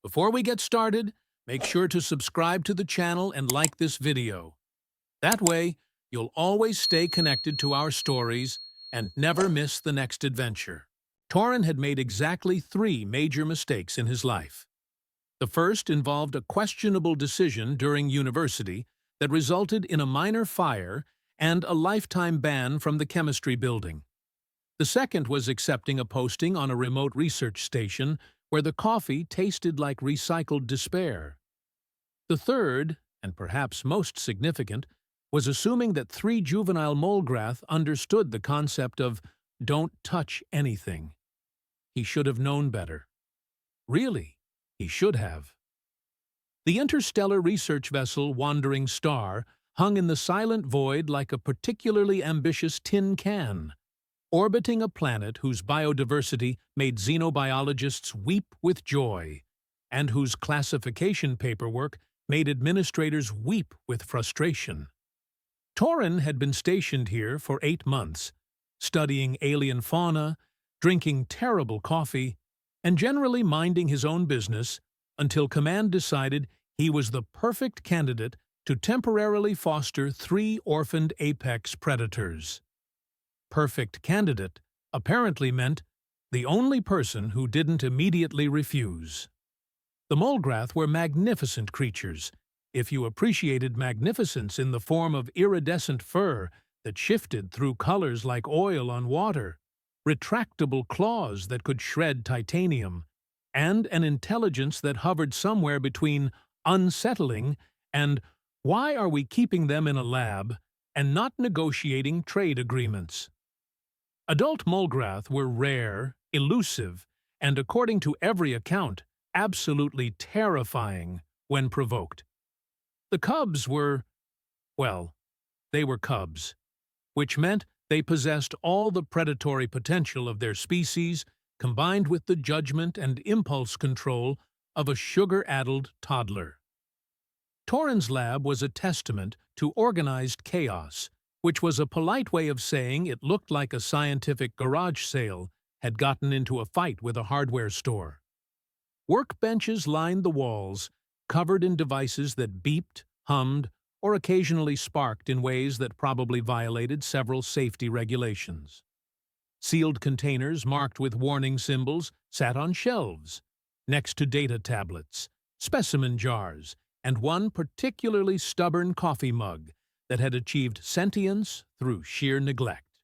Before we get started, make sure to subscribe to the channel and like this video. That way, you'll always stay connected to our stories and never miss the next adventure. Torrin had made exactly 3 major mistakes in his life. The first involved a questionable decision during university that resulted in a minor fire and a lifetime ban from the chemistry building. The second was accepting a posting on a remote research station where the coffee tasted like recycled despair. The third, and perhaps most significant, was assuming that 3 juvenile Molgrath understood the concept of "don't touch anything." He should have known better. Really, he should have. The interstellar research vessel Wandering Star hung in the silent void like a particularly ambitious tin can, orbiting a planet whose biodiversity made xenobiologists weep with joy, and whose classification paperwork made administrators weep with frustration. Torrin had been stationed here for 8 months, studying alien fauna, drinking terrible coffee, and generally minding his own business until Command decided he was the perfect candidate to temporarily foster 3 orphaned apex predators. Perfect candidate apparently meant the only person who didn't immediately refuse. The Molgrath were magnificent creatures, if you appreciated magnificence in the form of iridescent fur that shifted through colors like oil on water, retractable claws that could shred titanium, and an intelligence that hovered somewhere between unsettling and "why are we keeping them in a lab" and not negotiating trade agreements. Adult Molgrath were rare, elusive, and according to every account, absolutely terrifying when provoked. The cubs were, well, they were cubs, which meant they possessed all the predatory potential of their species combined with the judgment and impulse control of a sugar-addled toddler. Torrin's lab was a testament to organized chaos, which was a polite way of saying it looked like a scientific garage sale had gotten into a fight with a hardware store. Workbenches lined the walls, covered in devices that beeped, hummed, or occasionally sparked in ways that probably violated several safety regulations. Sealed containers marked with warning symbols sat on shelves, next to data tablets, specimen jars, and one particularly stubborn coffee mug that had achieved sentience through sheer neglect.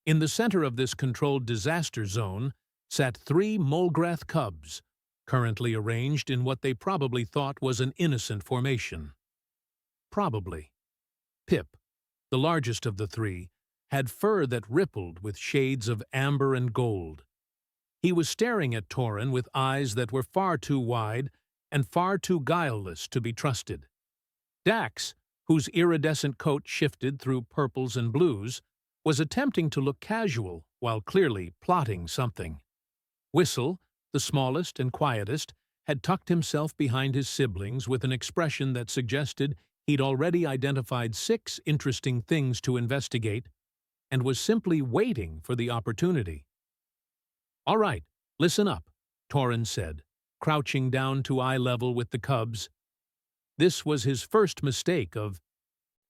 In the center of this controlled disaster zone sat 3 Molgrath cubs, currently arranged in what they probably thought was an innocent formation. Probably. Pip, the largest of the 3, had fur that rippled with shades of amber and gold. He was staring at Torrin with eyes that were far too wide and far too guileless to be trusted. Dax, whose iridescent coat shifted through purples and blues, was attempting to look casual while clearly plotting something. Whistle, the smallest and quietest, had tucked himself behind his siblings with an expression that suggested he'd already identified 6 interesting things to investigate and was simply waiting for the opportunity. "All right, listen up," Torrin said, crouching down to eye level with the cubs. This was his first mistake of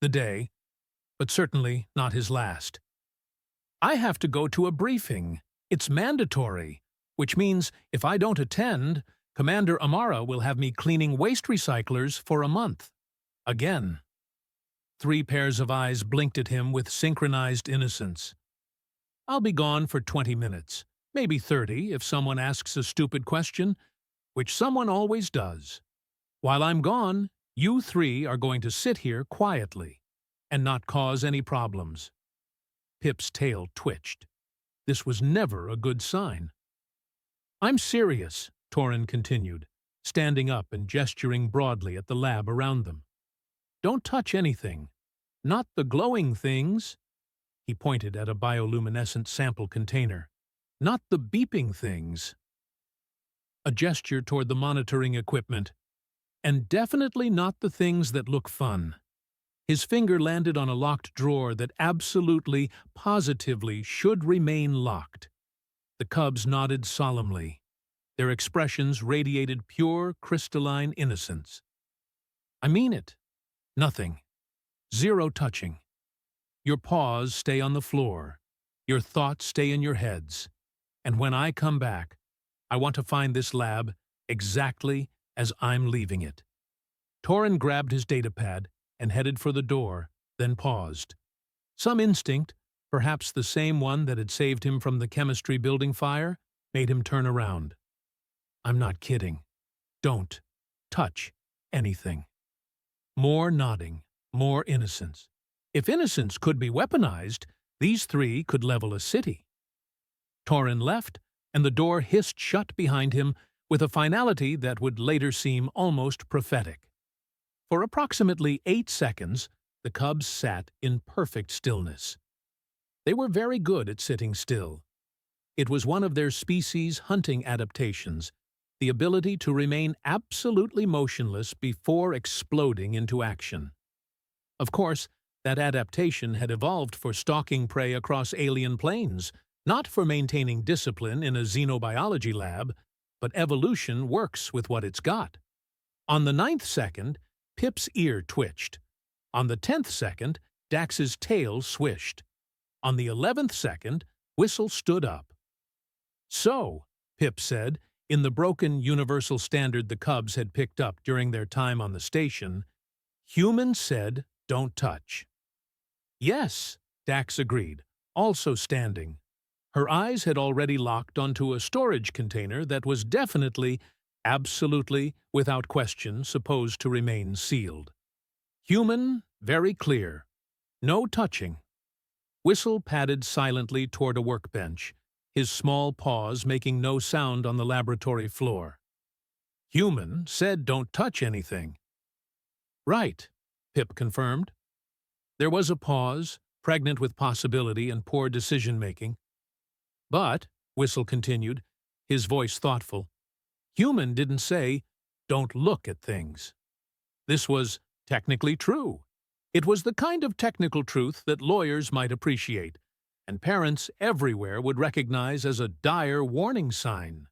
the day, but certainly not his last. "I have to go to a briefing. It's mandatory, which means if I don't attend, Commander Amara will have me cleaning waste recyclers for a month. Again." 3 pairs of eyes blinked at him with synchronized innocence. "I'll be gone for 20 minutes, maybe 30 if someone asks a stupid question, which someone always does. While I'm gone, you 3 are going to sit here quietly and not cause any problems." Pip's tail twitched. This was never a good sign. "I'm serious," Torrin continued, standing up and gesturing broadly at the lab around them. "Don't touch anything. Not the glowing things." He pointed at a bioluminescent sample container. "Not the beeping things." A gesture toward the monitoring equipment. "And definitely not the things that look fun." His finger landed on a locked drawer that absolutely, positively should remain locked. The cubs nodded solemnly. Their expressions radiated pure, crystalline innocence. I mean it. Nothing. Zero touching. Your paws stay on the floor. Your thoughts stay in your heads. And when I come back, I want to find this lab exactly as I'm leaving it. Torin grabbed his datapad and headed for the door, then paused. Some instinct, perhaps the same one that had saved him from the chemistry building fire, made him turn around. I'm not kidding. Don't touch anything. More nodding, more innocence. If innocence could be weaponized, these three could level a city. Torin left, and the door hissed shut behind him with a finality that would later seem almost prophetic. For approximately 8 seconds, the cubs sat in perfect stillness. They were very good at sitting still. It was one of their species' hunting adaptations, the ability to remain absolutely motionless before exploding into action. Of course, that adaptation had evolved for stalking prey across alien planes, not for maintaining discipline in a xenobiology lab, but evolution works with what it's got. On the 9th second, Pip's ear twitched. On the 10th second, Dax's tail swished. On the 11th second, Whistle stood up. So, Pip said, in the broken universal standard the cubs had picked up during their time on the station, humans said, don't touch. Yes, Dax agreed, also standing. Her eyes had already locked onto a storage container that was definitely, absolutely, without question, supposed to remain sealed. Human, very clear. No touching. Whistle padded silently toward a workbench, his small paws making no sound on the laboratory floor. Human said don't touch anything. Right, Pip confirmed. There was a pause, pregnant with possibility and poor decision-making. But, Whistle continued, his voice thoughtful, human didn't say, don't look at things. This was technically true. It was the kind of technical truth that lawyers might appreciate, and parents everywhere would recognize as a dire warning sign.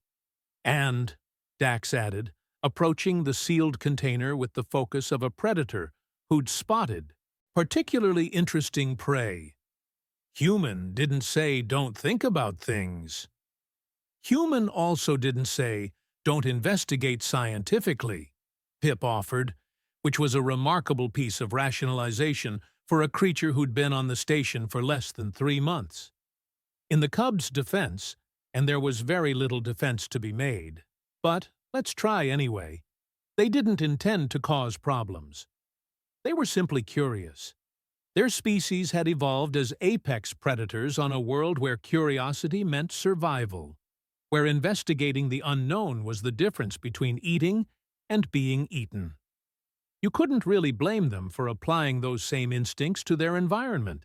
And, Dax added, approaching the sealed container with the focus of a predator who'd spotted particularly interesting prey. Human didn't say don't think about things. Human also didn't say don't investigate scientifically, Pip offered, which was a remarkable piece of rationalization for a creature who'd been on the station for less than 3 months. In the cubs' defense, and there was very little defense to be made, but let's try anyway, they didn't intend to cause problems. They were simply curious. Their species had evolved as apex predators on a world where curiosity meant survival, where investigating the unknown was the difference between eating and being eaten. You couldn't really blame them for applying those same instincts to their environment,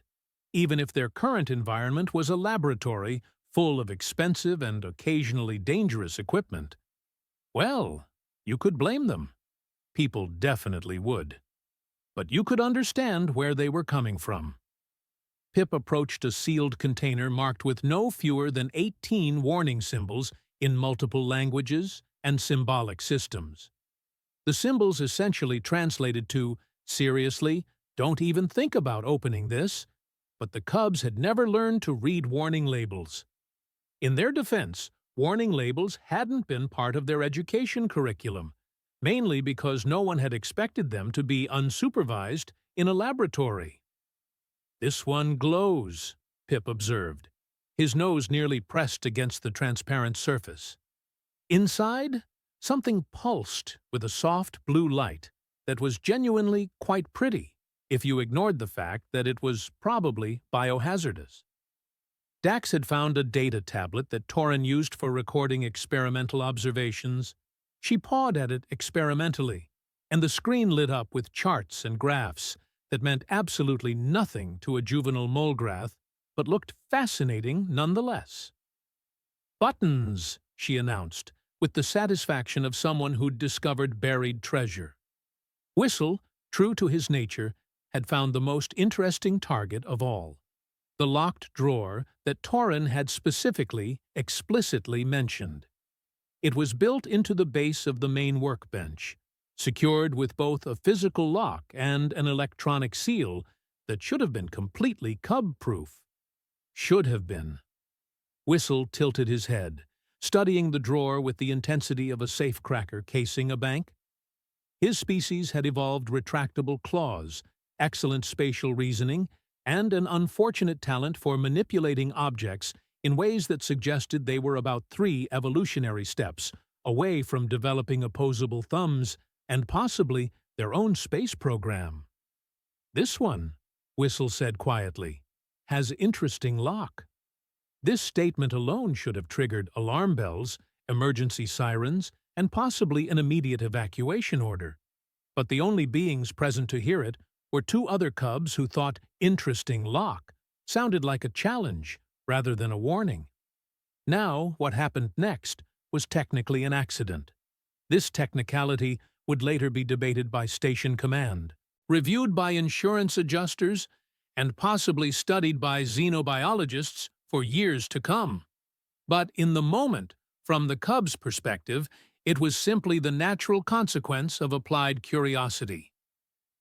even if their current environment was a laboratory full of expensive and occasionally dangerous equipment. Well, you could blame them. People definitely would. But you could understand where they were coming from. Pip approached a sealed container marked with no fewer than 18 warning symbols in multiple languages and symbolic systems. The symbols essentially translated to, seriously, don't even think about opening this, but the cubs had never learned to read warning labels. In their defense, warning labels hadn't been part of their education curriculum, mainly because no one had expected them to be unsupervised in a laboratory. This one glows, Pip observed, his nose nearly pressed against the transparent surface. Inside, something pulsed with a soft blue light that was genuinely quite pretty, if you ignored the fact that it was probably biohazardous. Dax had found a data tablet that Torin used for recording experimental observations. She pawed at it experimentally, and the screen lit up with charts and graphs that meant absolutely nothing to a juvenile molegrath, but looked fascinating nonetheless. Buttons, she announced, with the satisfaction of someone who'd discovered buried treasure. Whistle, true to his nature, had found the most interesting target of all, the locked drawer that Torin had specifically, explicitly mentioned. It was built into the base of the main workbench, secured with both a physical lock and an electronic seal that should have been completely cub-proof. Should have been. Whistle tilted his head, studying the drawer with the intensity of a safecracker casing a bank. His species had evolved retractable claws, excellent spatial reasoning, and an unfortunate talent for manipulating objects in ways that suggested they were about 3 evolutionary steps away from developing opposable thumbs and possibly their own space program. "This one," Whistle said quietly, "has interesting lock." This statement alone should have triggered alarm bells, emergency sirens, and possibly an immediate evacuation order. But the only beings present to hear it were 2 other cubs who thought "interesting lock" sounded like a challenge rather than a warning. Now, what happened next was technically an accident. This technicality would later be debated by Station Command, reviewed by insurance adjusters, and possibly studied by xenobiologists for years to come. But in the moment, from the cub's perspective, it was simply the natural consequence of applied curiosity.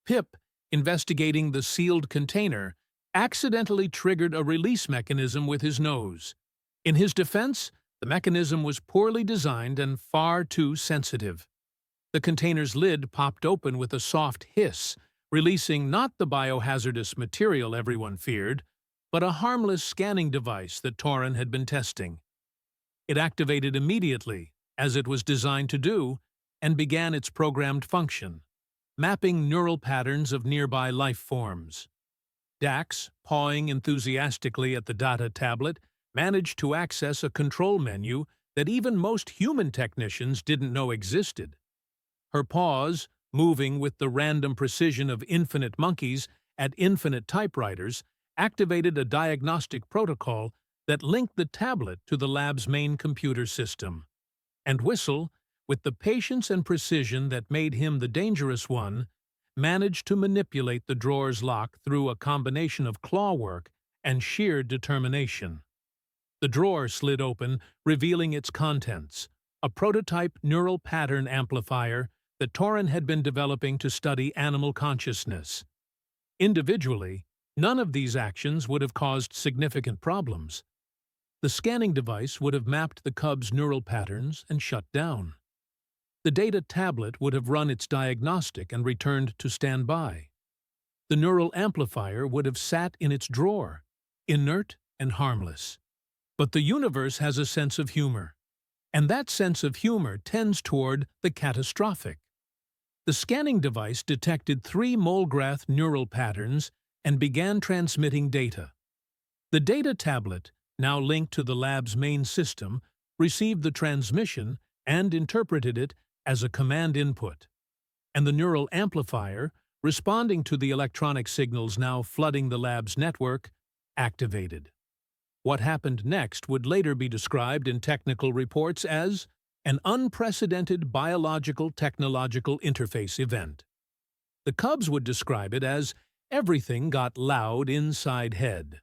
Pip, investigating the sealed container, accidentally triggered a release mechanism with his nose. In his defense, the mechanism was poorly designed and far too sensitive. The container's lid popped open with a soft hiss, releasing not the biohazardous material everyone feared, but a harmless scanning device that Torin had been testing. It activated immediately, as it was designed to do, and began its programmed function, mapping neural patterns of nearby life forms. Dax, pawing enthusiastically at the data tablet, managed to access a control menu that even most human technicians didn't know existed. Her paws, moving with the random precision of infinite monkeys at infinite typewriters, activated a diagnostic protocol that linked the tablet to the lab's main computer system. And Whistle, with the patience and precision that made him the dangerous one, managed to manipulate the drawer's lock through a combination of claw work and sheer determination. The drawer slid open, revealing its contents, a prototype neural pattern amplifier that Torin had been developing to study animal consciousness. Individually, none of these actions would have caused significant problems. The scanning device would have mapped the cub's neural patterns and shut down. The data tablet would have run its diagnostic and returned to standby. The neural amplifier would have sat in its drawer, inert and harmless. But the universe has a sense of humor, and that sense of humor tends toward the catastrophic. The scanning device detected 3 Molgrath neural patterns and began transmitting data. The data tablet, now linked to the lab's main system, received the transmission and interpreted it as a command input. And the neural amplifier, responding to the electronic signals now flooding the lab's network, activated. What happened next would later be described in technical reports as an unprecedented biological-technological interface event. The Cubs would describe it as everything got loud inside head.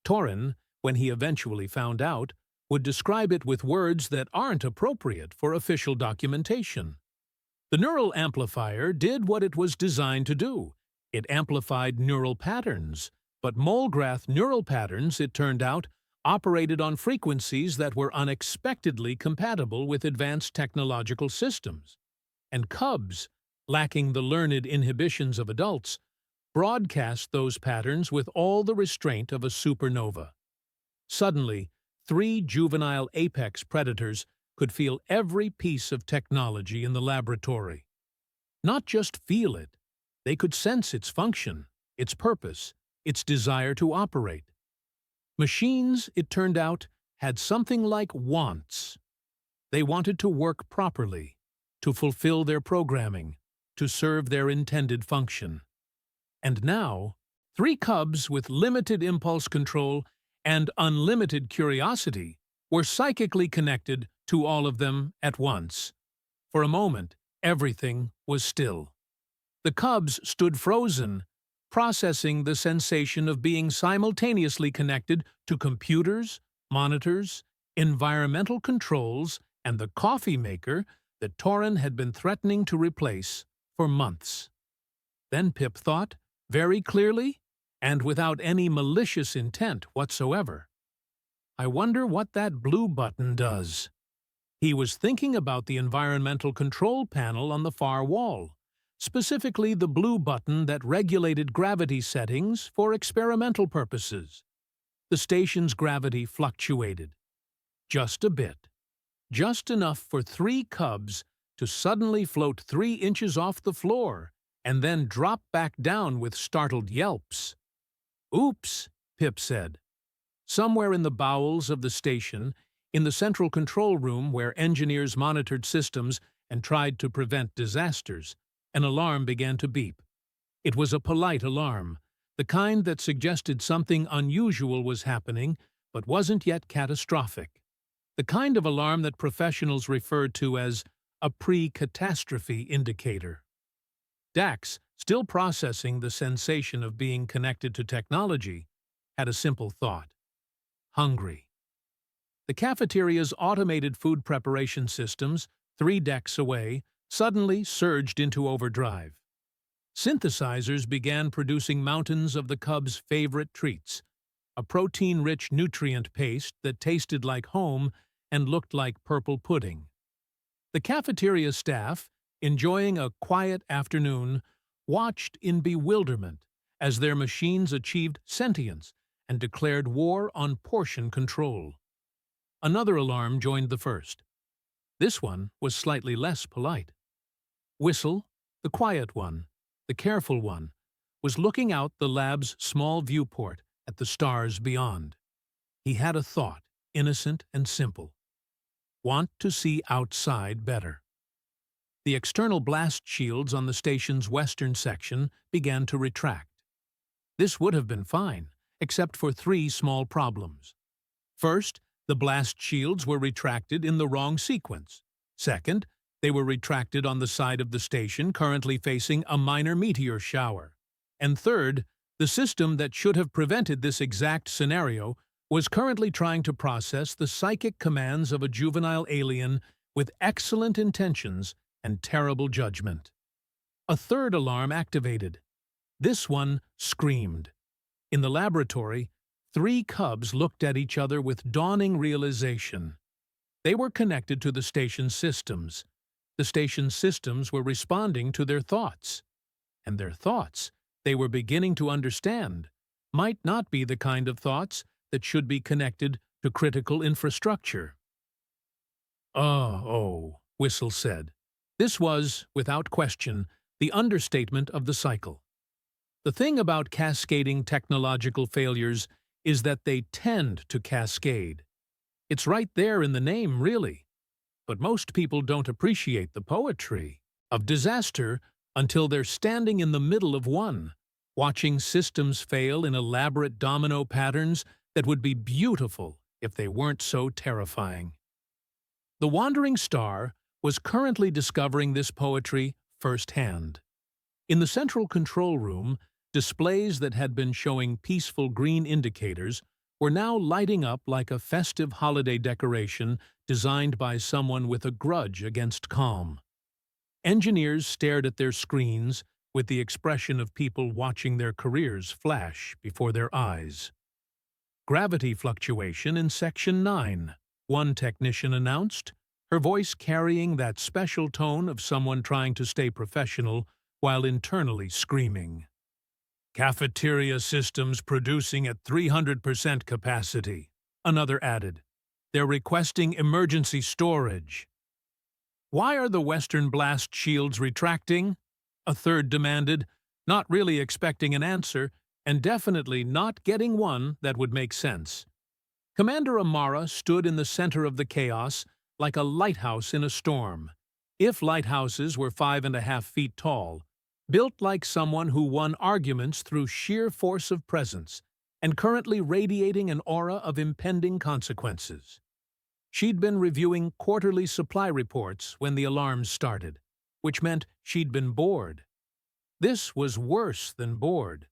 Torin, when he eventually found out, would describe it with words that aren't appropriate for official documentation. The neural amplifier did what it was designed to do. It amplified neural patterns, but Molgrath neural patterns, it turned out, operated on frequencies that were unexpectedly compatible with advanced technological systems. And Cubs, lacking the learned inhibitions of adults, broadcast those patterns with all the restraint of a supernova. Suddenly, 3 juvenile apex predators could feel every piece of technology in the laboratory. Not just feel it, they could sense its function, its purpose, its desire to operate. Machines, it turned out, had something like wants. They wanted to work properly, to fulfill their programming, to serve their intended function. And now, 3 Cubs with limited impulse control and unlimited curiosity were psychically connected to all of them at once. For a moment, everything was still. The Cubs stood frozen, processing the sensation of being simultaneously connected to computers, monitors, environmental controls, and the coffee maker that Torin had been threatening to replace for months. Then Pip thought, very clearly, and without any malicious intent whatsoever, I wonder what that blue button does. He was thinking about the environmental control panel on the far wall, specifically the blue button that regulated gravity settings for experimental purposes. The station's gravity fluctuated. Just a bit. Just enough for 3 cubs to suddenly float 3 inches off the floor and then drop back down with startled yelps. "Oops," Pip said. Somewhere in the bowels of the station, in the central control room where engineers monitored systems and tried to prevent disasters, an alarm began to beep. It was a polite alarm, the kind that suggested something unusual was happening but wasn't yet catastrophic. The kind of alarm that professionals refer to as a pre-catastrophe indicator. Dax, still processing the sensation of being connected to technology, had a simple thought. Hungry. The cafeteria's automated food preparation systems, 3 decks away, suddenly surged into overdrive. Synthesizers began producing mountains of the cubs' favorite treats, a protein-rich nutrient paste that tasted like home and looked like purple pudding. The cafeteria staff, enjoying a quiet afternoon, watched in bewilderment as their machines achieved sentience and declared war on portion control. Another alarm joined the first. This one was slightly less polite. Whistle, the quiet one, the careful one, was looking out the lab's small viewport at the stars beyond. He had a thought, innocent and simple. Want to see outside better. The external blast shields on the station's western section began to retract. This would have been fine, except for 3 small problems. First, the blast shields were retracted in the wrong sequence. Second, they were retracted on the side of the station currently facing a minor meteor shower. And third, the system that should have prevented this exact scenario was currently trying to process the psychic commands of a juvenile alien with excellent intentions and terrible judgment. A third alarm activated. This one screamed. In the laboratory, 3 cubs looked at each other with dawning realization. They were connected to the station's systems. The station's systems were responding to their thoughts. And their thoughts, they were beginning to understand, might not be the kind of thoughts that should be connected to critical infrastructure. Oh, Whistle said. This was, without question, the understatement of the cycle. The thing about cascading technological failures is that they tend to cascade. It's right there in the name, really. But most people don't appreciate the poetry of disaster until they're standing in the middle of one, watching systems fail in elaborate domino patterns that would be beautiful if they weren't so terrifying. The Wandering Star was currently discovering this poetry firsthand. In the central control room, displays that had been showing peaceful green indicators were now lighting up like a festive holiday decoration designed by someone with a grudge against calm. Engineers stared at their screens with the expression of people watching their careers flash before their eyes. Gravity fluctuation in Section 9, one technician announced, her voice carrying that special tone of someone trying to stay professional while internally screaming. Cafeteria systems producing at 300% capacity, another added. They're requesting emergency storage. Why are the Western blast shields retracting? A third demanded, not really expecting an answer, and definitely not getting one that would make sense. Commander Amara stood in the center of the chaos like a lighthouse in a storm. If lighthouses were 5.5 feet tall, built like someone who won arguments through sheer force of presence, and currently radiating an aura of impending consequences. She'd been reviewing quarterly supply reports when the alarms started, which meant she'd been bored. This was worse than bored.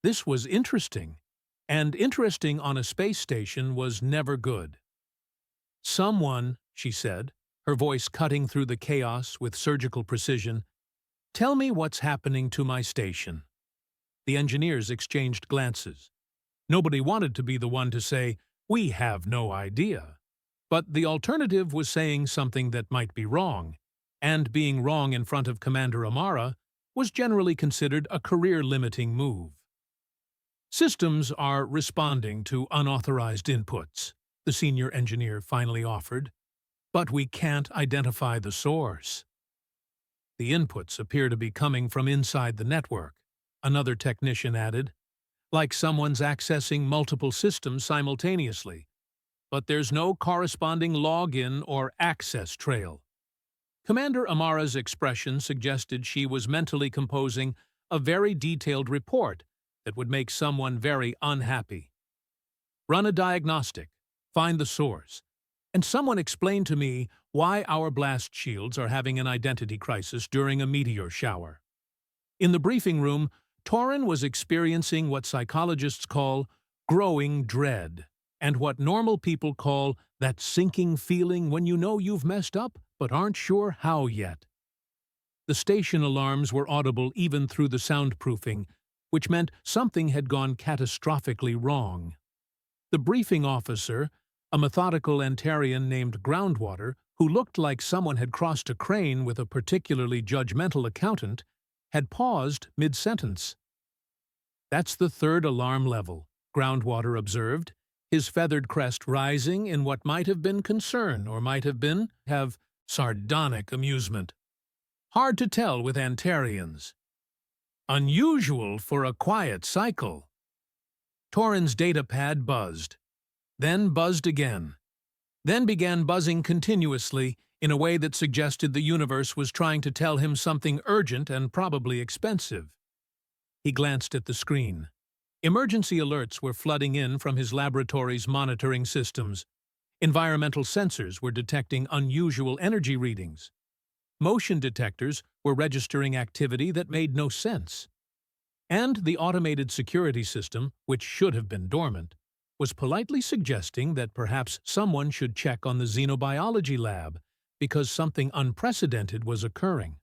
This was interesting, and interesting on a space station was never good. Someone, she said, her voice cutting through the chaos with surgical precision. "Tell me what's happening to my station." The engineers exchanged glances. Nobody wanted to be the one to say, "We have no idea." But the alternative was saying something that might be wrong, and being wrong in front of Commander Amara was generally considered a career-limiting move. "Systems are responding to unauthorized inputs," the senior engineer finally offered, "but we can't identify the source." "The inputs appear to be coming from inside the network," another technician added, "like someone's accessing multiple systems simultaneously. But there's no corresponding login or access trail." Commander Amara's expression suggested she was mentally composing a very detailed report that would make someone very unhappy. "Run a diagnostic, find the source, and someone explain to me why our blast shields are having an identity crisis during a meteor shower." In the briefing room, Torin was experiencing what psychologists call growing dread, and what normal people call that sinking feeling when you know you've messed up but aren't sure how yet. The station alarms were audible even through the soundproofing, which meant something had gone catastrophically wrong. The briefing officer, a methodical Antarian named Groundwater, who looked like someone had crossed a crane with a particularly judgmental accountant, had paused mid-sentence. "That's the third alarm level," Groundwater observed, his feathered crest rising in what might have been concern or might have sardonic amusement. "Hard to tell with Antarians. Unusual for a quiet cycle." Torin's datapad buzzed, then buzzed again, then began buzzing continuously in a way that suggested the universe was trying to tell him something urgent and probably expensive. He glanced at the screen. Emergency alerts were flooding in from his laboratory's monitoring systems. Environmental sensors were detecting unusual energy readings. Motion detectors were registering activity that made no sense. And the automated security system, which should have been dormant, was politely suggesting that perhaps someone should check on the xenobiology lab because something unprecedented was occurring.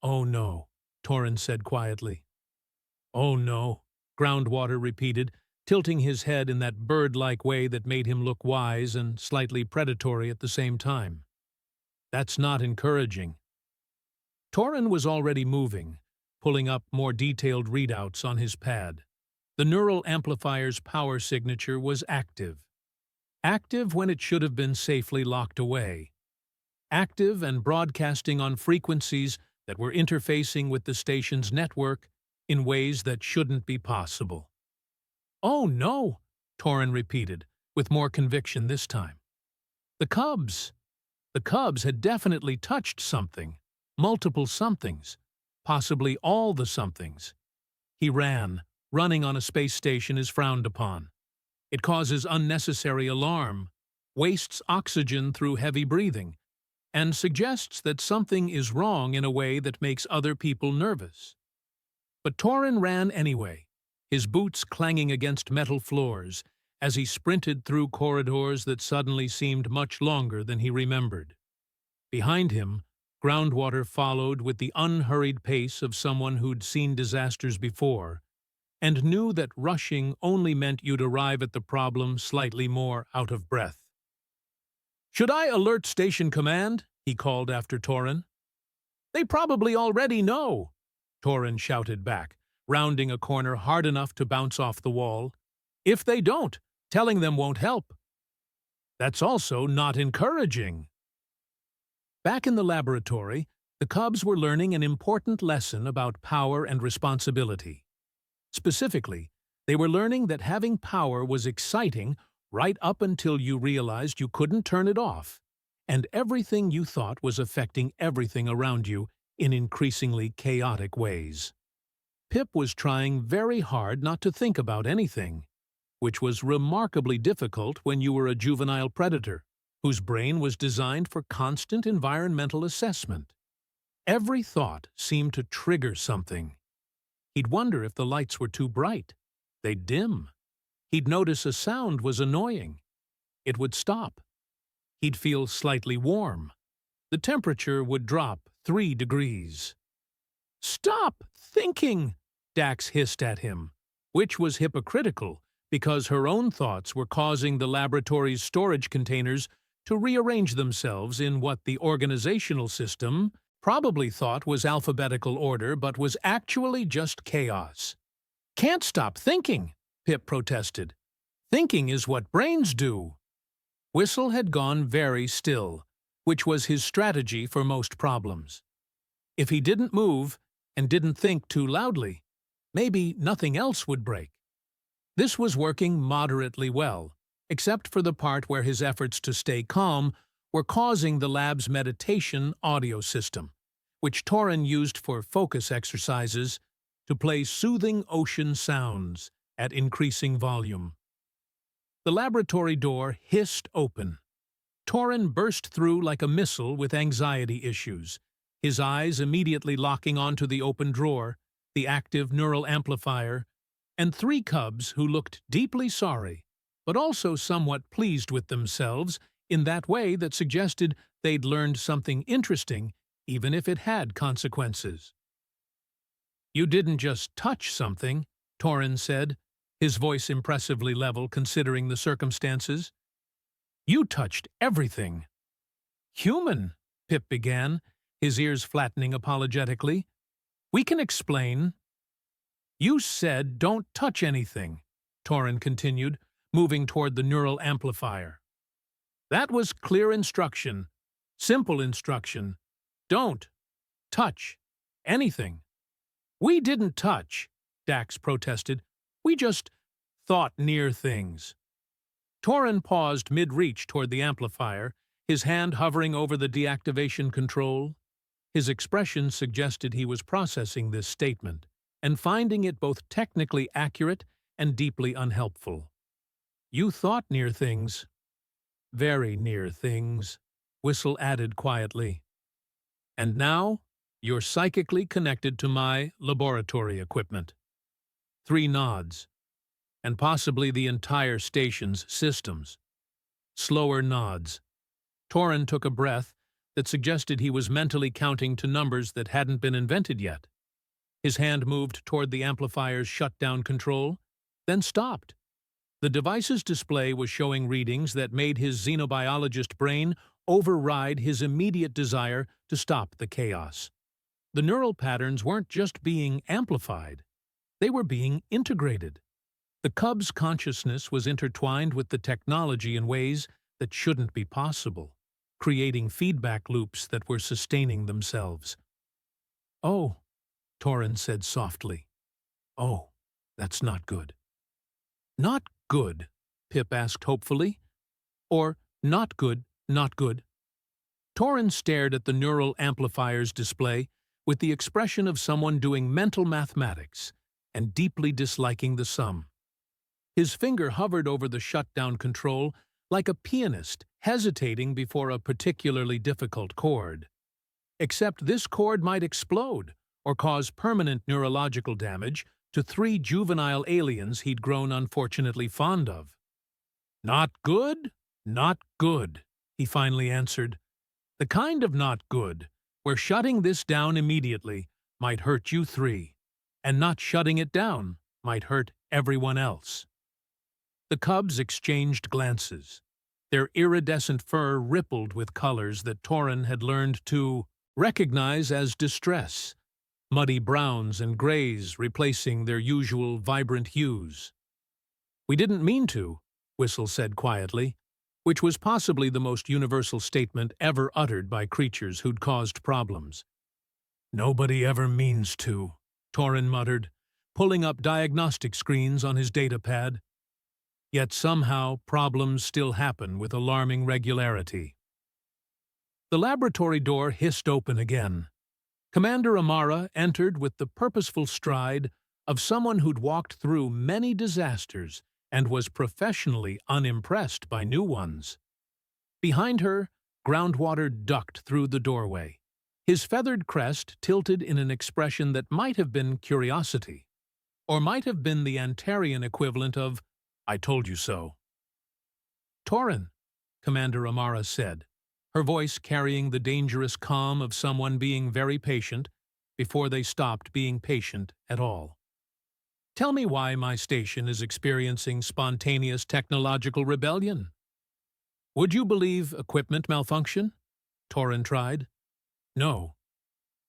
"Oh no," Torin said quietly. "Oh no," Groundwater repeated, tilting his head in that bird-like way that made him look wise and slightly predatory at the same time. "That's not encouraging." Torin was already moving, pulling up more detailed readouts on his pad. The neural amplifier's power signature was active. Active when it should have been safely locked away. Active and broadcasting on frequencies that were interfacing with the station's network in ways that shouldn't be possible. "Oh no," Torin repeated, with more conviction this time. The Cubs had definitely touched something, multiple somethings, possibly all the somethings. He ran. Running on a space station is frowned upon. It causes unnecessary alarm, wastes oxygen through heavy breathing, and suggests that something is wrong in a way that makes other people nervous. But Torin ran anyway, his boots clanging against metal floors as he sprinted through corridors that suddenly seemed much longer than he remembered. Behind him, Groundwater followed with the unhurried pace of someone who'd seen disasters before and knew that rushing only meant you'd arrive at the problem slightly more out of breath. "Should I alert Station Command?" he called after Torin. "They probably already know," Torin shouted back, rounding a corner hard enough to bounce off the wall. "If they don't, telling them won't help." "That's also not encouraging." Back in the laboratory, the Cubs were learning an important lesson about power and responsibility. Specifically, they were learning that having power was exciting right up until you realized you couldn't turn it off, and everything you thought was affecting everything around you in increasingly chaotic ways. Pip was trying very hard not to think about anything, which was remarkably difficult when you were a juvenile predator, whose brain was designed for constant environmental assessment. Every thought seemed to trigger something. He'd wonder if the lights were too bright. They'd dim. He'd notice a sound was annoying. It would stop. he'd feel slightly warm. The temperature would drop 3 degrees. "Stop thinking!" Dax hissed at him, which was hypocritical because her own thoughts were causing the laboratory's storage containers to rearrange themselves in what the organizational system probably thought was alphabetical order but was actually just chaos. "Can't stop thinking," Pip protested. "Thinking is what brains do." Whistle had gone very still, which was his strategy for most problems. If he didn't move and didn't think too loudly, maybe nothing else would break. This was working moderately well, except for the part where his efforts to stay calm were causing the lab's meditation audio system, which Torin used for focus exercises, to play soothing ocean sounds at increasing volume. The laboratory door hissed open. Torin burst through like a missile with anxiety issues, his eyes immediately locking onto the open drawer, the active neural amplifier, and 3 cubs who looked deeply sorry, but also somewhat pleased with themselves in that way that suggested they'd learned something interesting, even if it had consequences. "You didn't just touch something," Torin said, his voice impressively level considering the circumstances. "You touched everything." "Human," Pip began, his ears flattening apologetically. "We can explain." "You said don't touch anything," Torin continued, moving toward the neural amplifier. "That was clear instruction, simple instruction. Don't touch anything." "We didn't touch," Dax protested. "We just thought near things." Torin paused mid-reach toward the amplifier, his hand hovering over the deactivation control. His expression suggested he was processing this statement and finding it both technically accurate and deeply unhelpful. "You thought near things." "Very near things," Whistle added quietly. "And now, you're psychically connected to my laboratory equipment." 3 nods. "And possibly the entire station's systems." Slower nods. Torin took a breath that suggested he was mentally counting to numbers that hadn't been invented yet. His hand moved toward the amplifier's shutdown control, then stopped. The device's display was showing readings that made his xenobiologist brain override his immediate desire to stop the chaos. The neural patterns weren't just being amplified, they were being integrated. The cub's consciousness was intertwined with the technology in ways that shouldn't be possible, creating feedback loops that were sustaining themselves. "Oh," Torin said softly. "Oh, that's not good." "Not good?" Pip asked hopefully. "Or not good, not good?" Torin stared at the neural amplifier's display with the expression of someone doing mental mathematics and deeply disliking the sum. His finger hovered over the shutdown control like a pianist hesitating before a particularly difficult chord. Except this chord might explode or cause permanent neurological damage to 3 juvenile aliens he'd grown unfortunately fond of. "Not good, not good," he finally answered. "The kind of not good where shutting this down immediately might hurt you 3, and not shutting it down might hurt everyone else." The cubs exchanged glances. Their iridescent fur rippled with colors that Torin had learned to recognize as distress, muddy browns and grays replacing their usual vibrant hues. "We didn't mean to," Whistle said quietly, which was possibly the most universal statement ever uttered by creatures who'd caused problems. "Nobody ever means to," Torin muttered, pulling up diagnostic screens on his datapad. Yet somehow problems still happen with alarming regularity. The laboratory door hissed open again. Commander Amara entered with the purposeful stride of someone who'd walked through many disasters and was professionally unimpressed by new ones. Behind her, Groundwater ducked through the doorway, his feathered crest tilted in an expression that might have been curiosity, or might have been the Antarian equivalent of "I told you so." "Torin," Commander Amara said, her voice carrying the dangerous calm of someone being very patient before they stopped being patient at all. Tell me why my station is experiencing spontaneous technological rebellion. Would you believe equipment malfunction? Torin tried. No.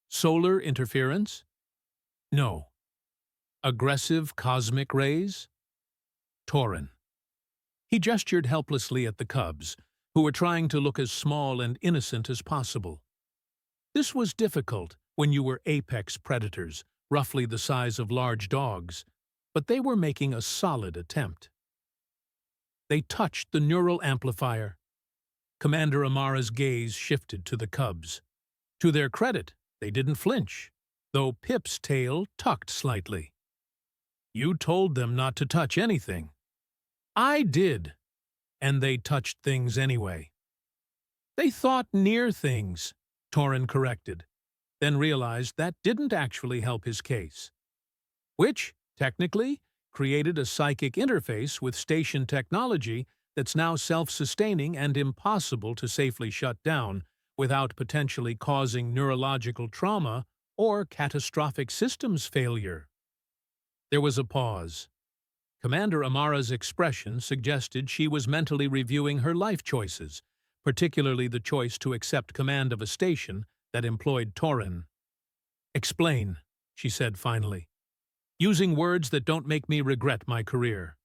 Solar interference? No. Aggressive cosmic rays? Torin. He gestured helplessly at the cubs, who were trying to look as small and innocent as possible. This was difficult when you were apex predators, roughly the size of large dogs, but they were making a solid attempt. They touched the neural amplifier. Commander Amara's gaze shifted to the cubs. To their credit, they didn't flinch, though Pip's tail tucked slightly. You told them not to touch anything. I did, and they touched things anyway. They thought near things, Torin corrected, then realized that didn't actually help his case. Which, technically, created a psychic interface with station technology that's now self-sustaining and impossible to safely shut down without potentially causing neurological trauma or catastrophic systems failure. There was a pause. Commander Amara's expression suggested she was mentally reviewing her life choices, particularly the choice to accept command of a station that employed Torin. Explain, she said finally, using words that don't make me regret my career.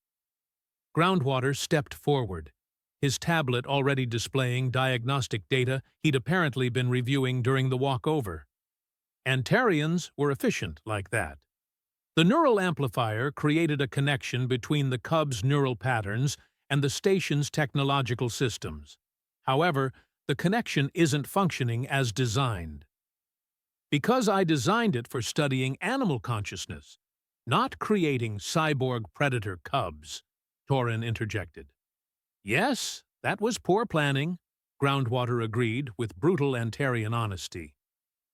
Groundwater stepped forward, his tablet already displaying diagnostic data he'd apparently been reviewing during the walk-over. Antarians were efficient like that. The neural amplifier created a connection between the cub's neural patterns and the station's technological systems. However, the connection isn't functioning as designed. Because I designed it for studying animal consciousness, not creating cyborg predator cubs, Torin interjected. Yes, that was poor planning, Groundwater agreed with brutal Antarian honesty.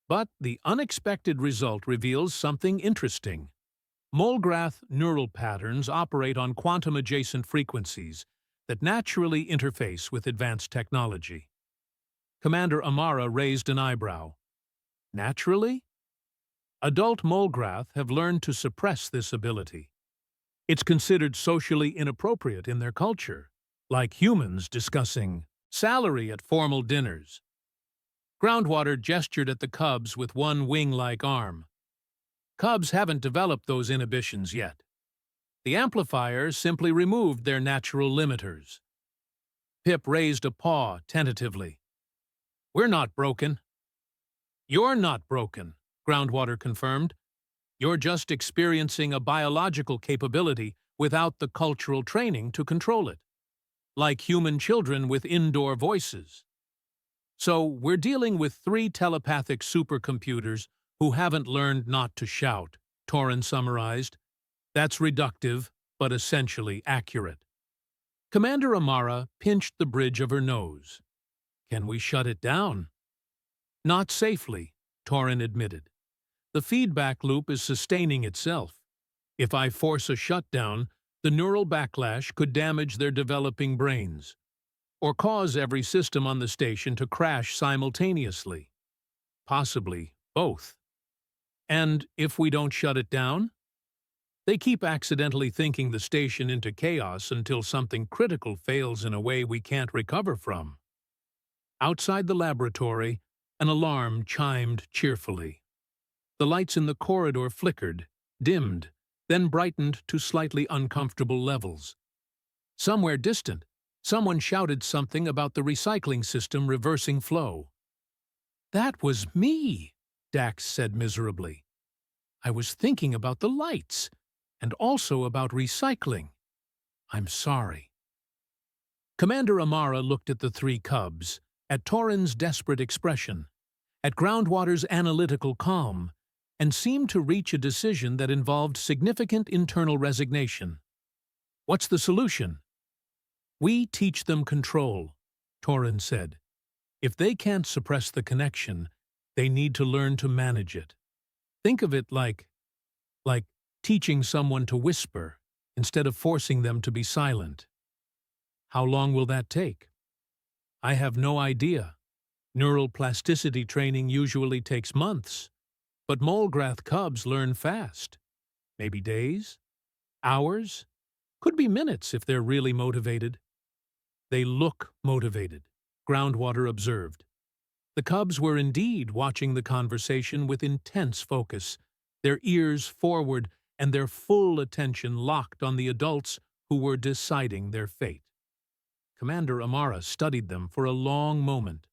But the unexpected result reveals something interesting. Mulgrath neural patterns operate on quantum-adjacent frequencies that naturally interface with advanced technology. Commander Amara raised an eyebrow. Naturally? Adult Mulgrath have learned to suppress this ability. It's considered socially inappropriate in their culture, like humans discussing salary at formal dinners. Groundwater gestured at the cubs with one wing-like arm. Cubs haven't developed those inhibitions yet. The amplifier simply removed their natural limiters. Pip raised a paw tentatively. We're not broken. You're not broken, Groundwater confirmed. You're just experiencing a biological capability without the cultural training to control it. Like human children with indoor voices. So we're dealing with 3 telepathic supercomputers who haven't learned not to shout, Torin summarized. That's reductive, but essentially accurate. Commander Amara pinched the bridge of her nose. Can we shut it down? Not safely, Torin admitted. The feedback loop is sustaining itself. If I force a shutdown, the neural backlash could damage their developing brains, or cause every system on the station to crash simultaneously. Possibly both. And if we don't shut it down? They keep accidentally thinking the station into chaos until something critical fails in a way we can't recover from. Outside the laboratory, an alarm chimed cheerfully. The lights in the corridor flickered, dimmed, then brightened to slightly uncomfortable levels. Somewhere distant, someone shouted something about the recycling system reversing flow. That was me, Dax said miserably. I was thinking about the lights, and also about recycling. I'm sorry. Commander Amara looked at the 3 cubs, at Torin's desperate expression, at Groundwater's analytical calm, and seemed to reach a decision that involved significant internal resignation. What's the solution? We teach them control, Torin said. If they can't suppress the connection, they need to learn to manage it. Think of it like teaching someone to whisper instead of forcing them to be silent. How long will that take? I have no idea. Neural plasticity training usually takes months, but Molgrath cubs learn fast. Maybe days? Hours? Could be minutes if they're really motivated. They look motivated, Groundwater observed. The cubs were indeed watching the conversation with intense focus, their ears forward and their full attention locked on the adults who were deciding their fate. Commander Amara studied them for a long moment.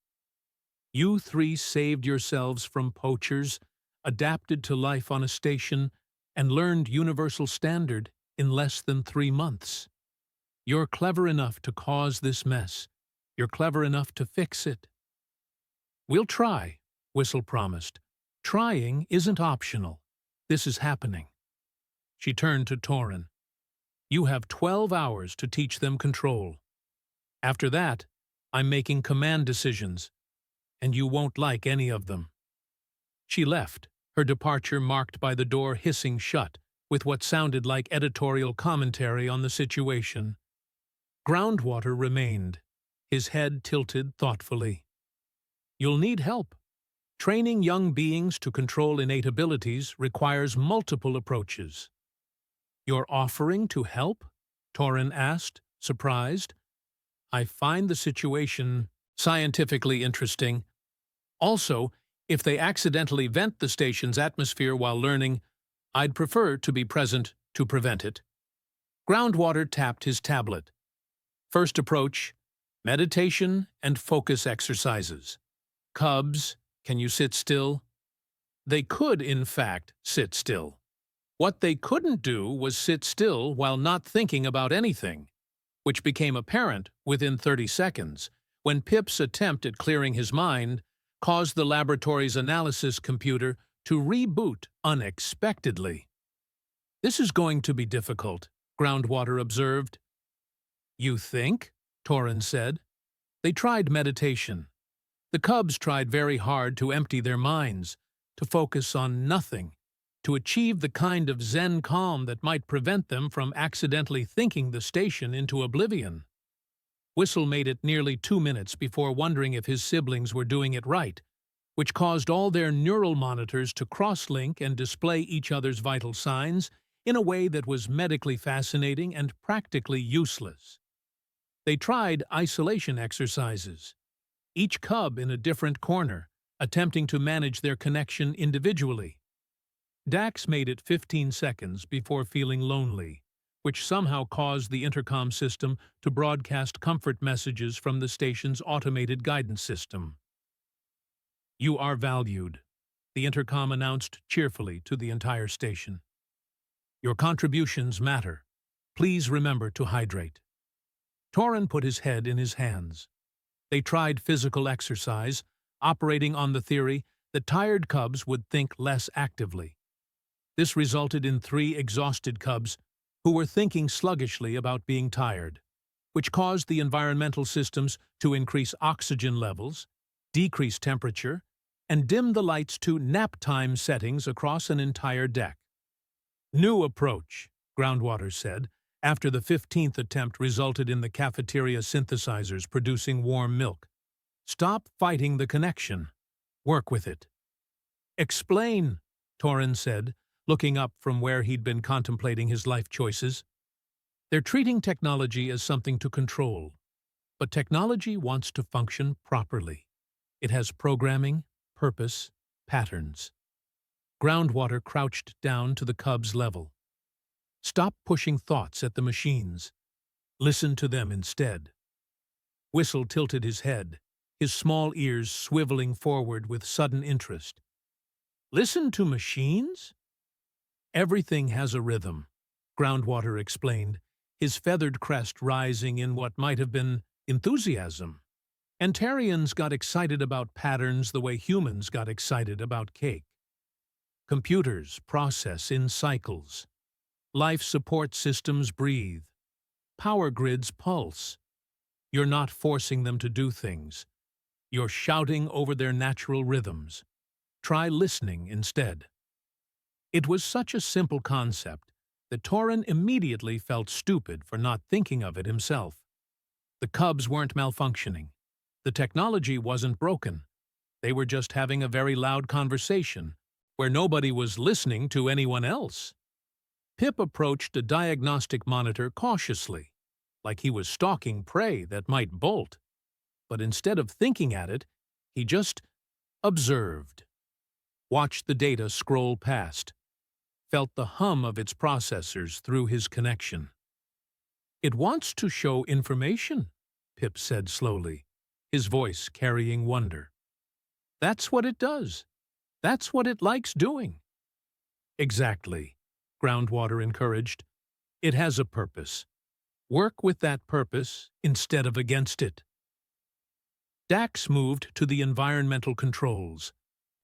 You three saved yourselves from poachers, adapted to life on a station, and learned Universal Standard in less than 3 months. You're clever enough to cause this mess. You're clever enough to fix it. We'll try, Whistle promised. Trying isn't optional. This is happening. She turned to Torin. You have 12 hours to teach them control. After that, I'm making command decisions, and you won't like any of them. She left, her departure marked by the door hissing shut, with what sounded like editorial commentary on the situation. Groundwater remained, his head tilted thoughtfully. You'll need help. Training young beings to control innate abilities requires multiple approaches. You're offering to help? Torin asked, surprised. I find the situation scientifically interesting. Also, if they accidentally vent the station's atmosphere while learning, I'd prefer to be present to prevent it. Groundwater tapped his tablet. First approach, meditation and focus exercises. Cubs, can you sit still? They could, in fact, sit still. What they couldn't do was sit still while not thinking about anything, which became apparent within 30 seconds, when Pip's attempt at clearing his mind caused the laboratory's analysis computer to reboot unexpectedly. This is going to be difficult, Groundwater observed. You think? Torin said. They tried meditation. The cubs tried very hard to empty their minds, to focus on nothing, to achieve the kind of Zen calm that might prevent them from accidentally thinking the station into oblivion. Whistle made it nearly 2 minutes before wondering if his siblings were doing it right, which caused all their neural monitors to cross-link and display each other's vital signs in a way that was medically fascinating and practically useless. They tried isolation exercises, each cub in a different corner, attempting to manage their connection individually. Dax made it 15 seconds before feeling lonely, which somehow caused the intercom system to broadcast comfort messages from the station's automated guidance system. You are valued, the intercom announced cheerfully to the entire station. Your contributions matter. Please remember to hydrate. Torin put his head in his hands. They tried physical exercise, operating on the theory that tired cubs would think less actively. This resulted in 3 exhausted cubs who were thinking sluggishly about being tired, which caused the environmental systems to increase oxygen levels, decrease temperature, and dim the lights to nap time settings across an entire deck. New approach, Groundwater said, after the 15th attempt resulted in the cafeteria synthesizers producing warm milk. Stop fighting the connection. Work with it. Explain, Torin said, looking up from where he'd been contemplating his life choices. They're treating technology as something to control, but technology wants to function properly. It has programming, purpose, patterns. Groundwater crouched down to the cub's level. Stop pushing thoughts at the machines. Listen to them instead. Whistle tilted his head, his small ears swiveling forward with sudden interest. Listen to machines? Everything has a rhythm, Groundwater explained, his feathered crest rising in what might have been enthusiasm. Antarians got excited about patterns the way humans got excited about cake. Computers process in cycles. Life support systems breathe. Power grids pulse. You're not forcing them to do things. You're shouting over their natural rhythms. Try listening instead. It was such a simple concept that Torin immediately felt stupid for not thinking of it himself. The cubs weren't malfunctioning. The technology wasn't broken. They were just having a very loud conversation, where nobody was listening to anyone else. Pip approached a diagnostic monitor cautiously, like he was stalking prey that might bolt. But instead of thinking at it, he just observed, watched the data scroll past, felt the hum of its processors through his connection. "It wants to show information," Pip said slowly, his voice carrying wonder. "That's what it does. That's what it likes doing." "Exactly," Groundwater encouraged. "It has a purpose. Work with that purpose instead of against it." Dax moved to the environmental controls,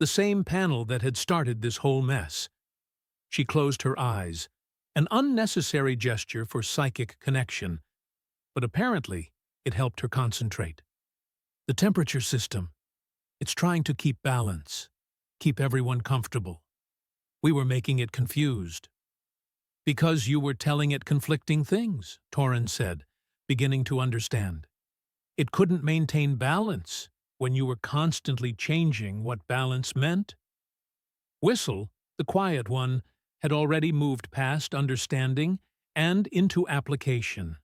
the same panel that had started this whole mess. She closed her eyes, an unnecessary gesture for psychic connection, but apparently it helped her concentrate. "The temperature system. It's trying to keep balance, keep everyone comfortable. We were making it confused." "Because you were telling it conflicting things," Torrin said, beginning to understand. "It couldn't maintain balance when you were constantly changing what balance meant." Whistle, the quiet one, had already moved past understanding and into application.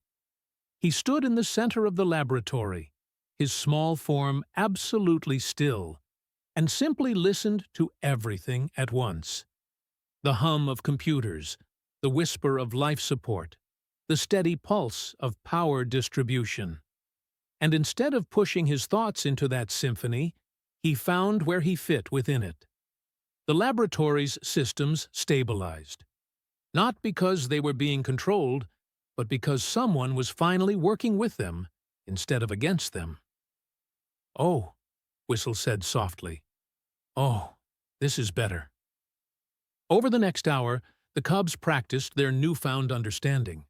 He stood in the center of the laboratory, his small form absolutely still, and simply listened to everything at once. The hum of computers, the whisper of life support, the steady pulse of power distribution. And instead of pushing his thoughts into that symphony, he found where he fit within it. The laboratory's systems stabilized. Not because they were being controlled, but because someone was finally working with them instead of against them. "Oh," Whistle said softly. "Oh, this is better." Over the next hour, the cubs practiced their newfound understanding.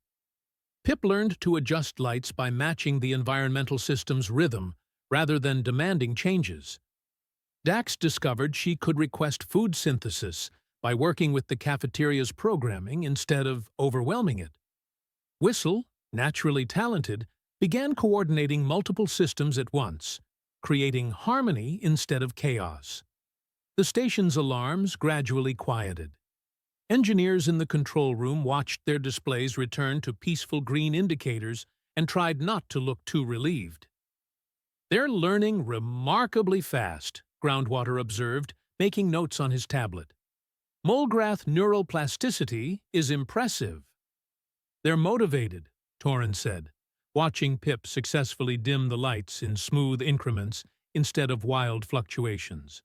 Pip learned to adjust lights by matching the environmental system's rhythm rather than demanding changes. Dax discovered she could request food synthesis by working with the cafeteria's programming instead of overwhelming it. Whistle, naturally talented, began coordinating multiple systems at once, creating harmony instead of chaos. The station's alarms gradually quieted. Engineers in the control room watched their displays return to peaceful green indicators and tried not to look too relieved. "They're learning remarkably fast," Groundwater observed, making notes on his tablet. "Mulgrath neural plasticity is impressive." "They're motivated," Torrin said, watching Pip successfully dim the lights in smooth increments instead of wild fluctuations.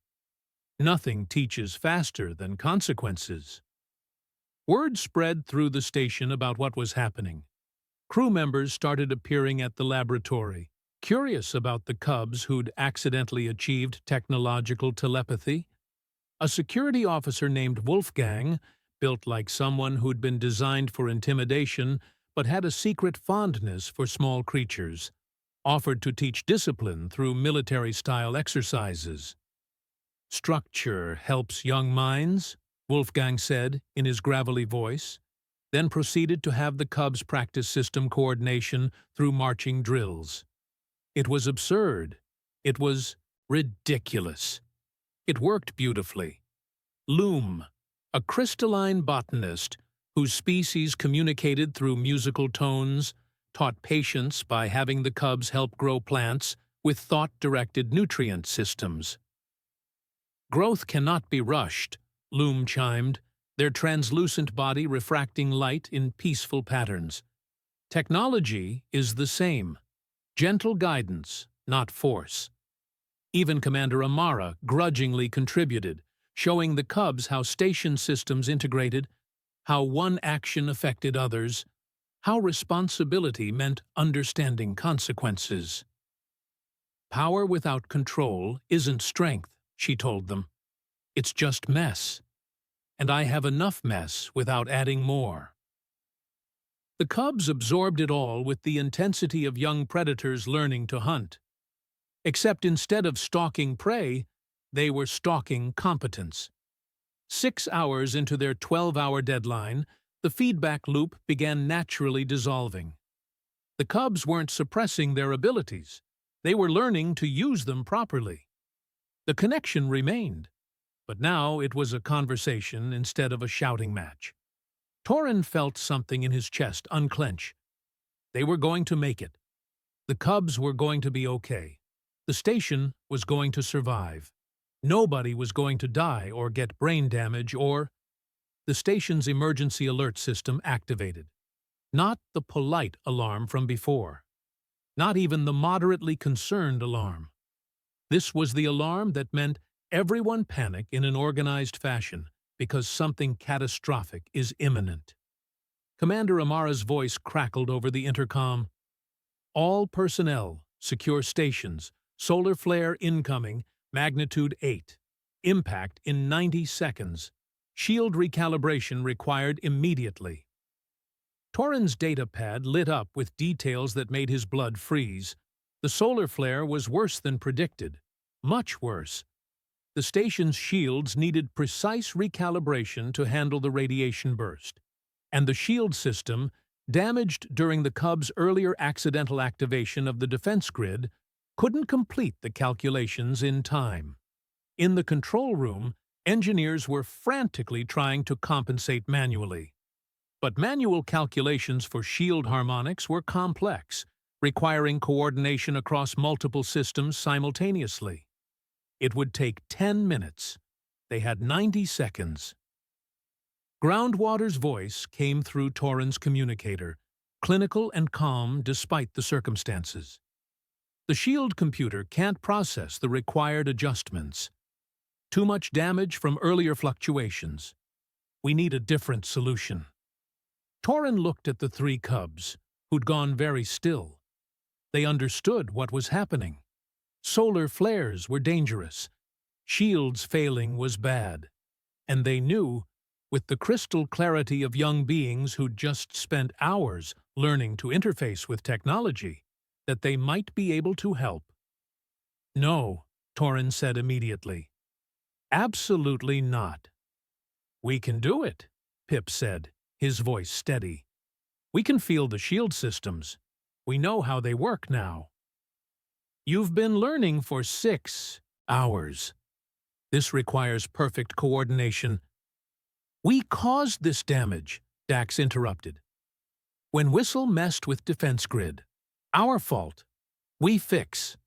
"Nothing teaches faster than consequences." Word spread through the station about what was happening. Crew members started appearing at the laboratory, curious about the cubs who'd accidentally achieved technological telepathy. A security officer named Wolfgang, built like someone who'd been designed for intimidation but had a secret fondness for small creatures, offered to teach discipline through military-style exercises. "Structure helps young minds," Wolfgang said in his gravelly voice, then proceeded to have the cubs practice system coordination through marching drills. It was absurd. It was ridiculous. It worked beautifully. Loom, a crystalline botanist whose species communicated through musical tones, taught patience by having the cubs help grow plants with thought-directed nutrient systems. "Growth cannot be rushed," Loom chimed, their translucent body refracting light in peaceful patterns. "Technology is the same. Gentle guidance, not force." Even Commander Amara grudgingly contributed, showing the cubs how station systems integrated, how one action affected others, how responsibility meant understanding consequences. "Power without control isn't strength," she told them. "It's just mess. And I have enough mess without adding more." The cubs absorbed it all with the intensity of young predators learning to hunt. Except instead of stalking prey, they were stalking competence. 6 hours into their 12-hour deadline, the feedback loop began naturally dissolving. The cubs weren't suppressing their abilities. They were learning to use them properly. The connection remained, but now it was a conversation instead of a shouting match. Torin felt something in his chest unclench. They were going to make it. The cubs were going to be okay. The station was going to survive. Nobody was going to die or get brain damage or... The station's emergency alert system activated. Not the polite alarm from before. Not even the moderately concerned alarm. This was the alarm that meant everyone panic in an organized fashion because something catastrophic is imminent. Commander Amara's voice crackled over the intercom. All personnel, secure stations, solar flare incoming, magnitude 8. Impact in 90 seconds. Shield recalibration required immediately. Torin's data pad lit up with details that made his blood freeze. The solar flare was worse than predicted. Much worse. The station's shields needed precise recalibration to handle the radiation burst. And the shield system, damaged during the Cubs' earlier accidental activation of the defense grid, couldn't complete the calculations in time. In the control room, engineers were frantically trying to compensate manually. But manual calculations for shield harmonics were complex, requiring coordination across multiple systems simultaneously. It would take 10 minutes. They had 90 seconds. Groundwater's voice came through Torin's communicator, clinical and calm despite the circumstances. The shield computer can't process the required adjustments. Too much damage from earlier fluctuations. We need a different solution. Torin looked at the three cubs, who'd gone very still. They understood what was happening. Solar flares were dangerous. Shields failing was bad. And they knew, with the crystal clarity of young beings who'd just spent hours learning to interface with technology, that they might be able to help. No, Torin said immediately. Absolutely not. We can do it, Pip said, his voice steady. We can feel the shield systems. We know how they work now. You've been learning for 6 hours. This requires perfect coordination. We caused this damage, Dax interrupted. When Whistle messed with defense grid, our fault. We fix.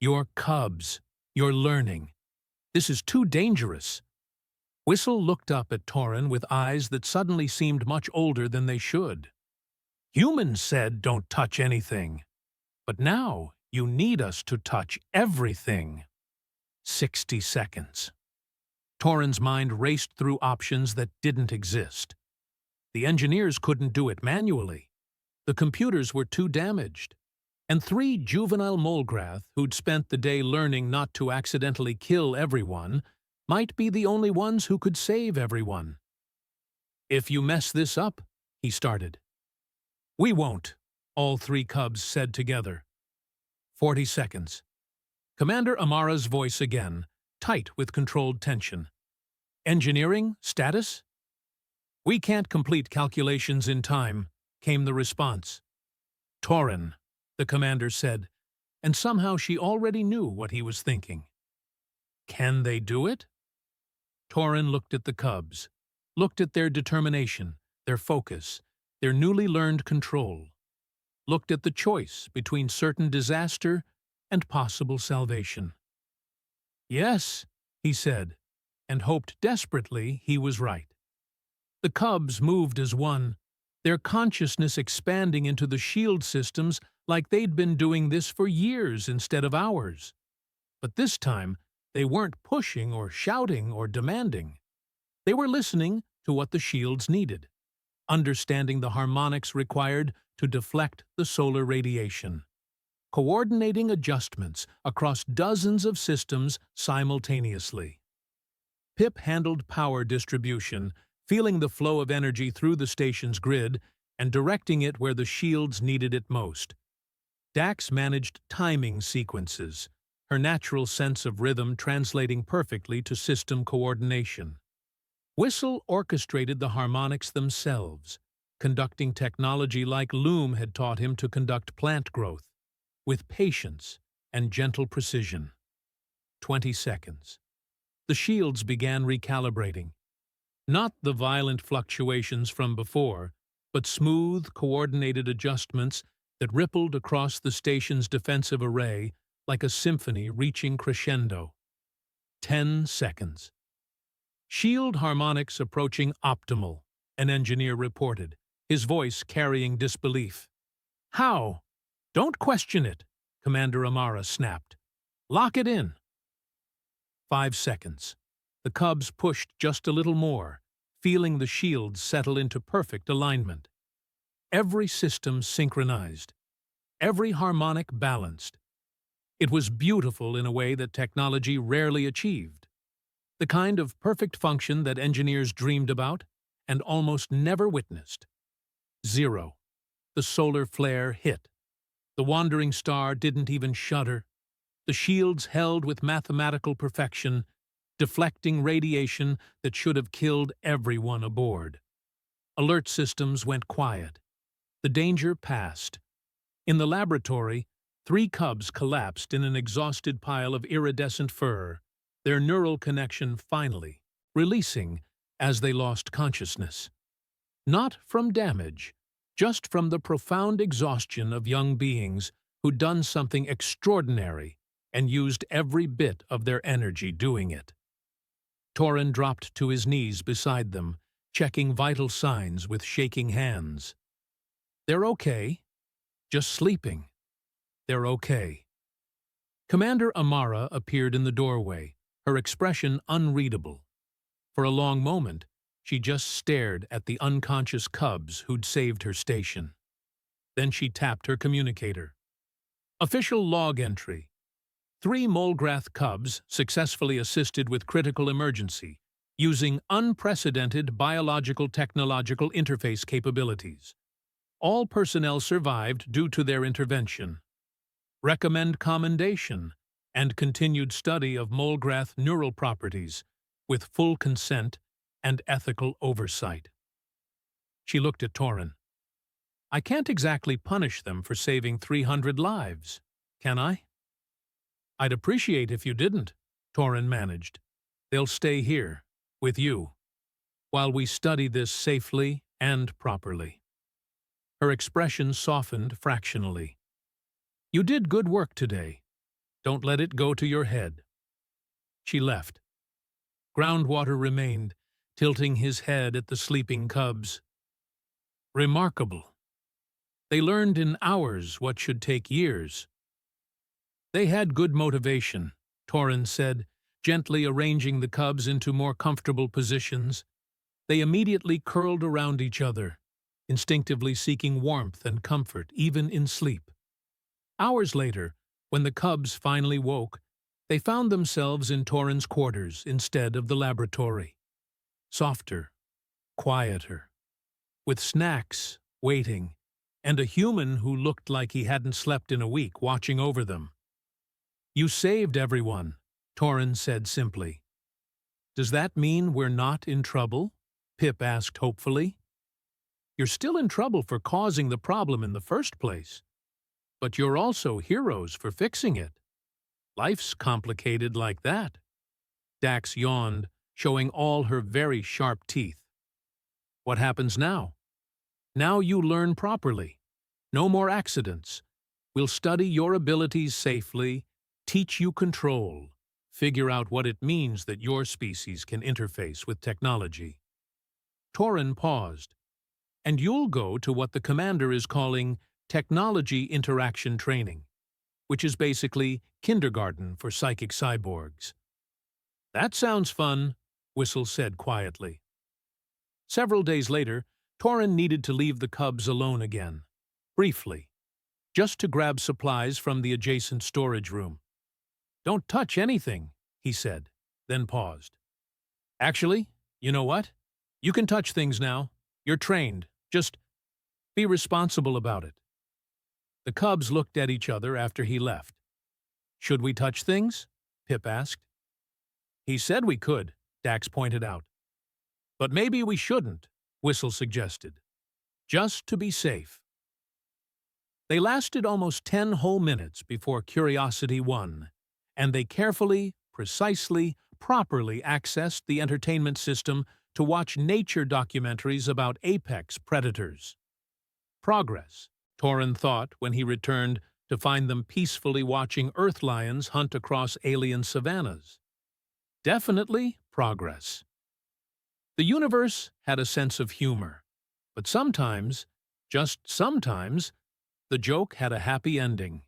Your cubs. You're learning. This is too dangerous. Whistle looked up at Torin with eyes that suddenly seemed much older than they should. Humans said don't touch anything. But now you need us to touch everything. 60 seconds. Torin's mind raced through options that didn't exist. The engineers couldn't do it manually. The computers were too damaged. And 3 juvenile Molgrath, who'd spent the day learning not to accidentally kill everyone, might be the only ones who could save everyone. If you mess this up, he started. We won't, all 3 cubs said together. 40 seconds. Commander Amara's voice again, tight with controlled tension. Engineering status? We can't complete calculations in time, came the response. Torin, the commander said, and somehow she already knew what he was thinking. Can they do it? Torin looked at the cubs, looked at their determination, their focus, their newly learned control, looked at the choice between certain disaster and possible salvation. Yes, he said, and hoped desperately he was right. The cubs moved as one, their consciousness expanding into the shield systems like they'd been doing this for years instead of hours. But this time, they weren't pushing or shouting or demanding. They were listening to what the shields needed, understanding the harmonics required to deflect the solar radiation, coordinating adjustments across dozens of systems simultaneously. Pip handled power distribution, feeling the flow of energy through the station's grid and directing it where the shields needed it most. Dax managed timing sequences, her natural sense of rhythm translating perfectly to system coordination. Whistle orchestrated the harmonics themselves, conducting technology like Loom had taught him to conduct plant growth, with patience, and gentle precision. 20 seconds. The shields began recalibrating. Not the violent fluctuations from before, but smooth, coordinated adjustments that rippled across the station's defensive array like a symphony reaching crescendo. 10 seconds. Shield harmonics approaching optimal, an engineer reported, his voice carrying disbelief. How? Don't question it, Commander Amara snapped. Lock it in. 5 seconds. The Cubs pushed just a little more, feeling the shields settle into perfect alignment. Every system synchronized. Every harmonic balanced. It was beautiful in a way that technology rarely achieved. The kind of perfect function that engineers dreamed about and almost never witnessed. 0. The solar flare hit. The wandering star didn't even shudder. The shields held with mathematical perfection, deflecting radiation that should have killed everyone aboard. Alert systems went quiet. The danger passed. In the laboratory, 3 Cubs collapsed in an exhausted pile of iridescent fur, their neural connection finally releasing as they lost consciousness. Not from damage, just from the profound exhaustion of young beings who'd done something extraordinary and used every bit of their energy doing it. Torin dropped to his knees beside them, checking vital signs with shaking hands. They're okay. Just sleeping. They're okay. Commander Amara appeared in the doorway, her expression unreadable. For a long moment, she just stared at the unconscious Cubs who'd saved her station. Then she tapped her communicator. Official log entry. 3 Molgrath Cubs successfully assisted with critical emergency, using unprecedented biological-technological interface capabilities. All personnel survived due to their intervention. Recommend commendation and continued study of Molgrath neural properties with full consent and ethical oversight. She looked at Torin. I can't exactly punish them for saving 300 lives, can I? I'd appreciate if you didn't, Torin managed. They'll stay here, with you, while we study this safely and properly. Her expression softened fractionally. You did good work today. Don't let it go to your head. She left. Groundwater remained, tilting his head at the sleeping Cubs. Remarkable. They learned in hours what should take years. They had good motivation, Torin said, gently arranging the Cubs into more comfortable positions. They immediately curled around each other, instinctively seeking warmth and comfort even in sleep. Hours later, when the Cubs finally woke, they found themselves in Torin's quarters instead of the laboratory. Softer, quieter, with snacks waiting, and a human who looked like he hadn't slept in a week watching over them. You saved everyone, Torin said simply. Does that mean we're not in trouble? Pip asked hopefully. You're still in trouble for causing the problem in the first place. But you're also heroes for fixing it. Life's complicated like that. Dax yawned, showing all her very sharp teeth. What happens now? Now you learn properly. No more accidents. We'll study your abilities safely, teach you control, figure out what it means that your species can interface with technology. Torin paused. And you'll go to what the commander is calling technology interaction training, which is basically kindergarten for psychic cyborgs. That sounds fun, Whistle said quietly. Several days later, Torin needed to leave the Cubs alone again, briefly, just to grab supplies from the adjacent storage room. Don't touch anything, he said, then paused. Actually, you know what? You can touch things now. You're trained. Just be responsible about it. The Cubs looked at each other after he left. Should we touch things? Pip asked. He said we could, Dax pointed out. But maybe we shouldn't, Whistle suggested. Just to be safe. They lasted almost 10 whole minutes before curiosity won, and they carefully, precisely, properly accessed the entertainment system to watch nature documentaries about apex predators. Progress, Torin thought when he returned to find them peacefully watching earth lions hunt across alien savannas. Definitely progress. The universe had a sense of humor, but sometimes, just sometimes, the joke had a happy ending.